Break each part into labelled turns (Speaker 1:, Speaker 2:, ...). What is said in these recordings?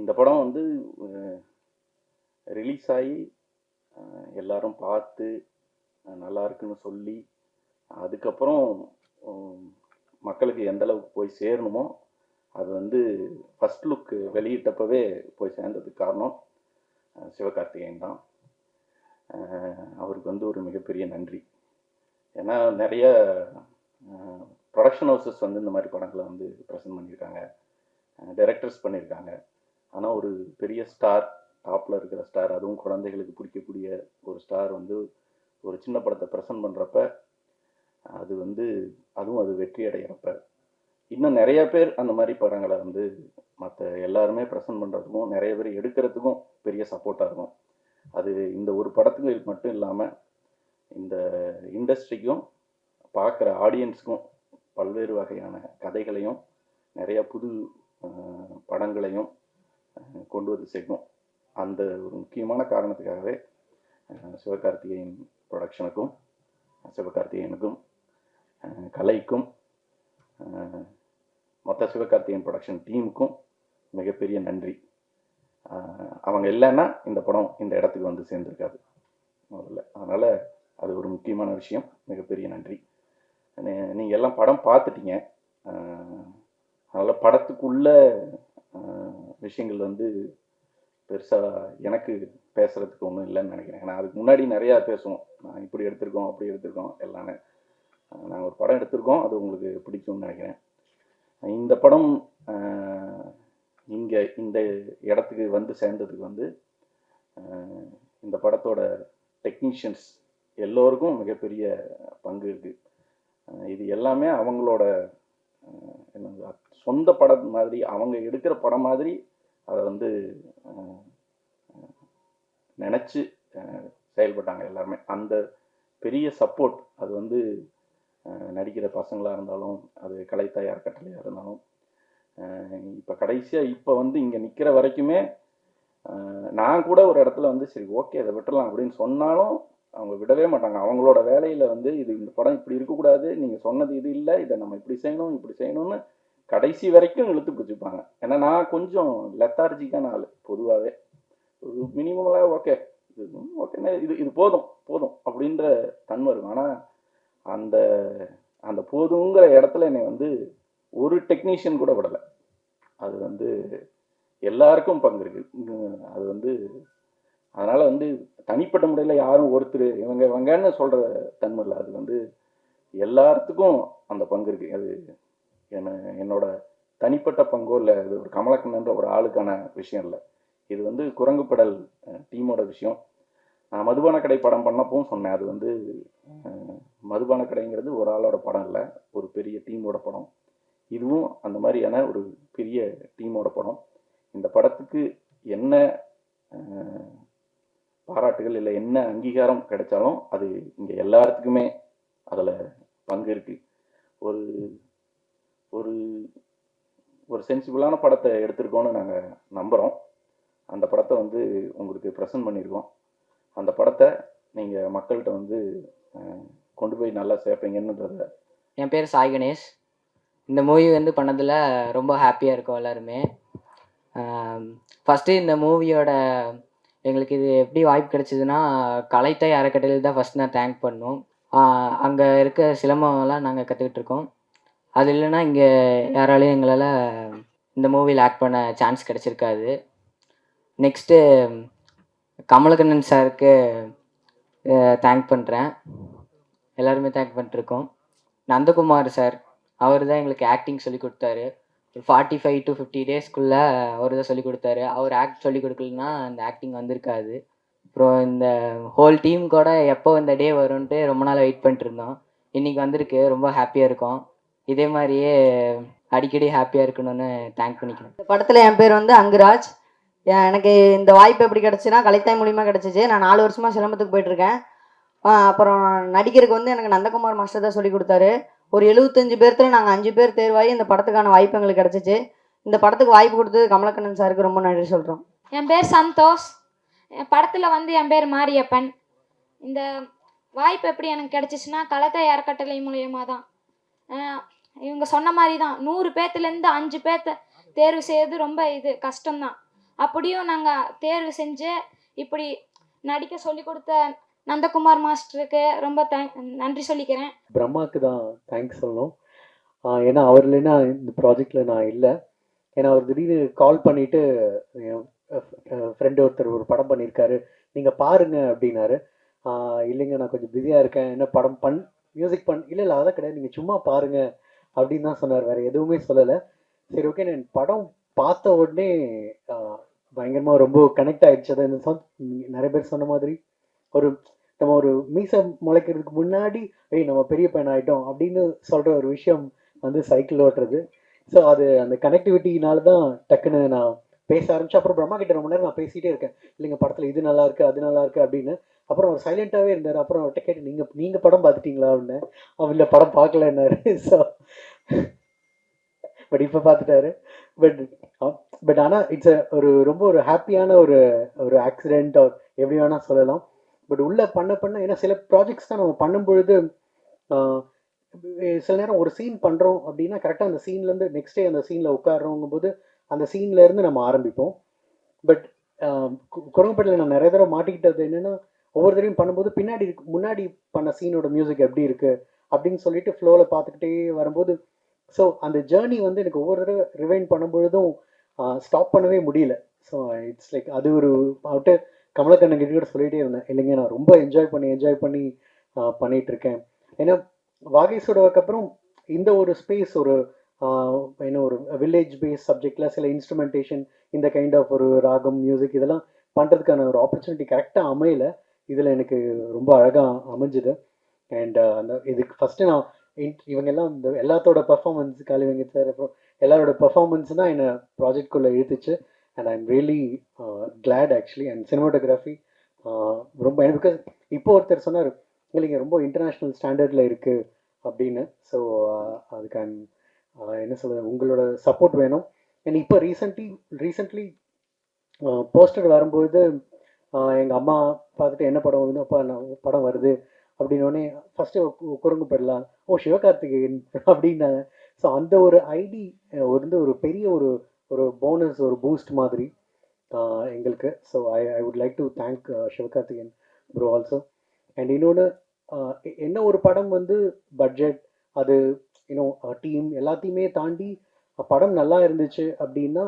Speaker 1: இந்த படம் வந்து ரிலீஸ் ஆகி எல்லாரும் பார்த்து நல்லா இருக்குன்னு சொல்லி அதுக்கப்புறம் மக்களுக்கு எந்த அளவுக்கு போய் சேரணுமோ அது வந்து ஃபர்ஸ்ட் லுக் வெளியிட்டப்பவே போய் சேர்ந்ததுக்கு காரணம் சிவகார்த்திகேயன் தான். அவருக்கு வந்து ஒரு மிகப்பெரிய நன்றி. ஏன்னா நிறைய ப்ரொடக்ஷன் ஹவுசஸ் வந்து இந்த மாதிரி படங்களை வந்து ப்ரெசென்ட் பண்ணியிருக்காங்க, டைரக்டர்ஸ் பண்ணியிருக்காங்க. ஆனால் ஒரு பெரிய ஸ்டார், டாப்பில் இருக்கிற ஸ்டார், அதுவும் குழந்தைகளுக்கு பிடிக்கக்கூடிய ஒரு ஸ்டார் வந்து ஒரு சின்ன படத்தை ப்ரெசென்ட் பண்ணுறப்ப அது வந்து அதுவும் அது வெற்றி அடைகிறப்ப இன்னும் நிறைய பேர் அந்த மாதிரி படங்களை வந்து மற்ற எல்லாருமே ப்ரெசென்ட் பண்ணுறதுக்கும் நிறைய பேர் எடுக்கிறதுக்கும் பெரிய சப்போர்ட்டாக இருக்கும். அது இந்த ஒரு படத்துக்கு மட்டும் இல்லாமல் இந்த இண்டஸ்ட்ரிக்கும் பார்க்குற ஆடியன்ஸுக்கும் பல்வேறு வகையான கதைகளையும் நிறைய புது படங்களையும் கொண்டு வந்து சேர்க்கும். அந்த ஒரு முக்கியமான காரணத்துக்காகவே சிவகார்த்திகேயன் ப்ரொடக்ஷனுக்கும் சிவகார்த்திகேயனுக்கும் கலைக்கும் மொத்த சிவகார்த்திகேயன் ப்ரொடக்ஷன் டீமுக்கும் மிகப்பெரிய நன்றி. அவங்க இல்லைன்னா இந்த படம் இந்த இடத்துக்கு வந்து சேர்ந்துருக்காது முதல்ல. அதனால் அது ஒரு முக்கியமான விஷயம். மிகப்பெரிய நன்றி. நீங்கள் எல்லாம் படம் பார்த்துட்டீங்க. அதனால் படத்துக்குள்ள விஷயங்கள் வந்து பெருசாக எனக்கு பேசுகிறதுக்கு ஒன்றும் இல்லைன்னு நினைக்கிறேன். ஏன்னா அதுக்கு முன்னாடி நிறையா பேசுவோம். நான் இப்படி எடுத்திருக்கோம், அப்படி எடுத்திருக்கோம் எல்லாமே. நாங்கள் ஒரு படம் எடுத்திருக்கோம், அது உங்களுக்கு பிடிக்கும்னு நினைக்கிறேன். இந்த படம் இங்கே இந்த இடத்துக்கு வந்து சேர்ந்ததுக்கு வந்து இந்த படத்தோட டெக்னீஷியன்ஸ் எல்லோருக்கும் மிகப்பெரிய பங்கு இருக்குது. இது எல்லாமே அவங்களோட சொந்த படம் மாதிரி, அவங்க எடுக்கிற படம் மாதிரி அதை வந்து நினச்சி செயல்பட்டாங்க எல்லாருமே. அந்த பெரிய சப்போர்ட் அது வந்து நடிக்கிற பசங்களாக இருந்தாலும், அது கலைத்தாய் அறக்கட்டளையாக இருந்தாலும், இப்போ கடைசியாக இப்போ வந்து இங்கே நிற்கிற வரைக்குமே நான் கூட ஒரு இடத்துல வந்து சரி ஓகே அதை விட்டுடலாம் அப்படின்னு சொன்னாலும் அவங்க விடவே மாட்டாங்க. அவங்களோட வேலையில் வந்து இது இந்த படம் இப்படி இருக்கக்கூடாது, நீங்கள் சொன்னது இது இல்லை, இதை நம்ம இப்படி செய்யணும் இப்படி செய்யணும்னு கடைசி வரைக்கும் இழுத்து பிடிச்சிப்பாங்க. ஏன்னா நான் கொஞ்சம் லெத்தார்ஜிக்கான ஆள் பொதுவாகவே. ஒரு மினிமலாக ஓகே இது ஓகேண்ணே, இது இது போதும் போதும் அப்படின்ற தன்மை இருக்கும். ஆனால் அந்த அந்த போதுங்கிற இடத்துல என்னை வந்து ஒரு டெக்னீஷியன் கூட விடலை. அது வந்து எல்லாருக்கும் பங்கு இருக்கு. அது வந்து அதனால வந்து தனிப்பட்ட முறையில் யாரும் ஒருத்தர் இவங்க இவங்கன்னு சொல்ற தன்மை இல்லை. அது வந்து எல்லாத்துக்கும் அந்த பங்கு இருக்கு. அது என்னோட தனிப்பட்ட பங்கோ இல்லை, இது ஒரு கமலக்கண்ணன்ற ஒரு ஆளுக்கான விஷயம் இல்லை. இது வந்து குரங்குப்படல் டீமோட விஷயம். நான் மதுபான கடை படம் பண்ணப்பவும் சொன்னேன், அது வந்து மதுபான கடைங்கிறது ஒரு ஆளோட படம் இல்லை, ஒரு பெரிய டீமோட படம். இதுவும் அந்த மாதிரியான ஒரு பெரிய டீமோட படம். இந்த படத்துக்கு என்ன பாராட்டுகள் இல்லை என்ன அங்கீகாரம் கிடைச்சாலும் அது இங்கே எல்லாத்துக்குமே அதில் பங்கு இருக்கு. ஒரு ஒரு ஒரு சென்சிபிளான படத்தை எடுத்திருக்கோன்னு நாங்கள் நம்புகிறோம். அந்த படத்தை வந்து உங்களுக்கு ப்ரெசென்ட் பண்ணியிருக்கோம். அந்த படத்தை நீங்கள் மக்கள்கிட்ட வந்து கொண்டு போய் நல்லா சேர்ப்பீங்கன்றத.
Speaker 2: என் பேர் சாய் கணேஷ். இந்த மூவி வந்து பண்ணதில் ரொம்ப ஹாப்பியாக இருக்கோம் எல்லாருமே. ஃபஸ்ட்டு இந்த மூவியோட எங்களுக்கு இது எப்படி வாய்ப்பு கிடைச்சிதுன்னா, கலைத்தாய் அறக்கட்டளையில் தான் ஃபஸ்ட் நான் தேங்க் பண்ணணும். அங்கே இருக்க சிலம்பம்லாம் நாங்கள் கற்றுக்கிட்டு இருக்கோம். அது இல்லைன்னா இங்கே யாராலையும் எங்களால் இந்த மூவியில் ஆக்ட் பண்ண சான்ஸ் கிடச்சிருக்காது. நெக்ஸ்ட்டு கமலக்கண்ணன் சாருக்கு தேங்க் பண்ணுறேன். எல்லாருமே தேங்க் பண்ணிட்டுருக்கோம். நந்தகுமார் சார், அவர் தான் எங்களுக்கு ஆக்டிங் சொல்லி கொடுத்தாரு. ஒரு 45 to 50 டேஸ்க்குள்ளே அவர் தான் சொல்லி கொடுத்தாரு. அவர் ஆக்ட் சொல்லி கொடுக்கலன்னா அந்த ஆக்டிங் வந்திருக்காது. அப்புறம் இந்த ஹோல் டீம் கூட எப்போ இந்த டே வரும்ன்ட்டு ரொம்ப நாள் வெயிட் பண்ணிட்டு இருந்தோம். இன்றைக்கி வந்திருக்கு, ரொம்ப ஹாப்பியாக இருக்கோம். இதே மாதிரியே அடிக்கடி ஹாப்பியாக இருக்கணும்னு தேங்க் பண்ணிக்கிறேன்.
Speaker 3: இந்த படத்தில் என் பேர் வந்து அங்குராஜ். எனக்கு இந்த வாய்ப்பு எப்படி கிடச்சின்னா கலைத்தாய் மூலிமா கிடச்சிச்சு. நான் 4 வருஷமாக சிலம்பத்துக்கு போயிட்டுருக்கேன். அப்புறம் நடிகருக்கு வந்து எனக்கு நந்தகுமார் மாஸ்டர் தான் சொல்லி கொடுத்தாரு. ஒரு 75 பேர்த்தில் நாங்கள் 5 பேர் தேர்வாகி இந்த படத்துக்கான வாய்ப்பு எங்களுக்கு கிடச்சிச்சு. இந்த படத்துக்கு வாய்ப்பு கொடுத்தது கமலக்கண்ணன் சாருக்கு ரொம்ப நன்றி சொல்கிறோம்.
Speaker 4: என் பேர் சந்தோஷ். படத்தில் வந்து என் பேர் மாரியப்பன். இந்த வாய்ப்பு எப்படி எனக்கு கிடச்சிச்சின்னா கலைத்தாய் அறக்கட்டளை மூலியமாக தான். இவங்க சொன்ன மாதிரி தான் 100 பேர்த்துலேருந்து 5 பேர்த்த தேர்வு செய்யறது ரொம்ப இது கஷ்டம்தான். அப்படியும் நாங்கள் தேர்வு செஞ்சு இப்படி நடிக்க சொல்லி கொடுத்த நந்தகுமார் மாஸ்டருக்கு ரொம்ப நன்றி சொல்லிக்கிறேன்.
Speaker 5: பிரம்மாவுக்கு தான் தேங்க்ஸ் சொல்லணும். ஏன்னா அவர் இல்லைன்னா இந்த ப்ராஜெக்டில் நான் இல்லை. ஏன்னா அவர் திடீர்னு கால் பண்ணிவிட்டு என் ஃப்ரெண்டு ஒருத்தர் ஒரு படம் பண்ணியிருக்காரு, நீங்கள் பாருங்க அப்படின்னாரு. இல்லைங்க நான் கொஞ்சம் பிஸியாக இருக்கேன், என்ன படம் மியூசிக் இல்லை இல்லை அதெல்லாம் கிடையாது, நீங்கள் சும்மா பாருங்க அப்படின்னு தான் சொன்னார், வேறு எதுவுமே சொல்லலை. சரி ஓகே, நான் படம் பார்த்த உடனே பயங்கரமாக ரொம்ப கனெக்ட் ஆகிடுச்சு. அதை நிறைய பேர் சொன்ன மாதிரி நம்ம ஒரு மீசை முளைக்கிறதுக்கு முன்னாடி நம்ம பெரிய பையன் ஆகிட்டோம் அப்படின்னு சொல்கிற ஒரு விஷயம் சைக்கிள் ஓட்டுறது. ஸோ அது அந்த கனெக்டிவிட்டினால தான் டக்குன்னு நான் பேச ஆரம்பிச்சு. அப்புறம் பிரம்மா கிட்ட ரொம்ப நேரம் நான் பேசிகிட்டே இருக்கேன், இல்லைங்க படத்தில் இது நல்லா இருக்கு அது நல்லா இருக்கு அப்படின்னு. அப்புறம் அவர் சைலண்ட்டாகவே இருந்தார். அப்புறம் அவர்கிட்ட கேட்டு நீங்கள் படம் பார்த்துட்டீங்களா அப்படின்னு. அவர் இல்லை படம் பார்க்கலன்னாரு. ஸோ பட் இப்போ பார்த்துட்டாரு. பட் ஆனால் இட்ஸ் ரொம்ப ஒரு ஹாப்பியான ஒரு ஆக்சிடென்ட் எப்படி வேணால் சொல்லலாம். பட் உள்ளே பண்ண ஏன்னா சில ப்ராஜெக்ட்ஸ் தான் நம்ம பண்ணும்பொழுது சில நேரம் ஒரு சீன் பண்ணுறோம் அப்படின்னா கரெக்டாக அந்த சீன்லேருந்து நெக்ஸ்ட் டே அந்த சீனில் உட்காடுறோங்கும் போது அந்த சீன்லேருந்து நம்ம ஆரம்பிப்போம். பட் குரங்குப்பேட்டையில் நான் நிறைய தடவை மாட்டிக்கிட்டது என்னென்னா, ஒவ்வொரு தடவையும் பண்ணும்போது முன்னாடி பண்ண சீனோட மியூசிக் எப்படி இருக்குது அப்படின்னு சொல்லிட்டு ஃப்ளோவில் பார்த்துக்கிட்டே வரும்போது ஸோ அந்த ஜேர்னி எனக்கு ஒவ்வொரு தடவை ரிவைண்ட் பண்ணும்பொழுதும் ஸ்டாப் பண்ணவே முடியல. ஸோ இட்ஸ் லைக் அது ஒரு அவட்டு கமலக்கண்ணன் கிட்ட கூட சொல்லிகிட்டே இருந்தேன், இல்லைங்க நான் ரொம்ப என்ஜாய் பண்ணி பண்ணிகிட்ருக்கேன். ஏன்னா வாகேஷோடக்கு அப்புறம் இந்த ஒரு ஸ்பேஸ் ஒரு வில்லேஜ் பேஸ் சப்ஜெக்டில் சில இன்ஸ்ட்ருமெண்டேஷன் இந்த கைண்ட் ஆஃப் ஒரு ராகம் மியூசிக் இதெல்லாம் பண்ணுறதுக்கான ஒரு ஆப்பர்ச்சுனிட்டி கரெக்டாக அமையலை. இதில் எனக்கு ரொம்ப அழகாக அமைஞ்சுது. அண்ட் இதுக்கு ஃபஸ்ட்டு நான் இவங்கெல்லாம் இந்த எல்லாத்தோட பர்ஃபார்மன்ஸ் காளி வெங்கட் சார் அப்புறம் எல்லாரோட பர்ஃபார்மன்ஸ் தான் என்னை ப்ராஜெக்ட்குள்ளே இழுத்துச்சு. And I am really glad actually. And cinematography ரொம்ப பிகாஸ் இப்போ ஒருத்தர் சொன்னார், இல்லைங்க ரொம்ப இன்டர்நேஷ்னல் ஸ்டாண்டர்டில் இருக்குது அப்படின்னு. ஸோ அதுக்கு என்ன சொல்கிறது, உங்களோட சப்போர்ட் வேணும். அண்ட் இப்போ ரீசெண்ட்லி போஸ்டர் வரும்போது எங்கள் அம்மா பார்த்துட்டு என்ன படம் வந்து அப்பா படம் வருது அப்படின்னோடனே ஃபஸ்ட்டு குரங்குப்பேட்டலாம் சிவகார்த்திகேயன் அப்படின்னாங்க. ஸோ அந்த ஒரு ஐடி ஒரு பெரிய ஒரு போனஸ் ஒரு பூஸ்ட் மாதிரி எங்களுக்கு. So I would like to thank Sivakarthikeyan bro also. And இன்னொன்று என்ன ஒரு படம் பட்ஜெட் அது டீம் எல்லாத்தையுமே தாண்டி படம் நல்லா இருந்துச்சு அப்படின்னா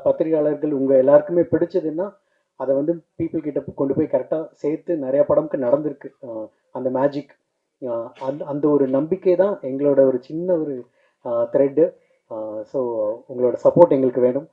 Speaker 5: பத்திரிகையாளர்கள் உங்கள் எல்லாருக்குமே பிடிச்சதுன்னா அதை பீப்புள் கிட்ட கொண்டு போய் கரெக்டாக சேர்த்து நிறையா படம்க்கு நடந்திருக்கு. அந்த மேஜிக் அந்த ஒரு நம்பிக்கை தான் எங்களோட ஒரு சின்ன ஒரு த்ரெட்டு. ஸோ உங்களோட சப்போர்ட் எங்களுக்கு வேணும்.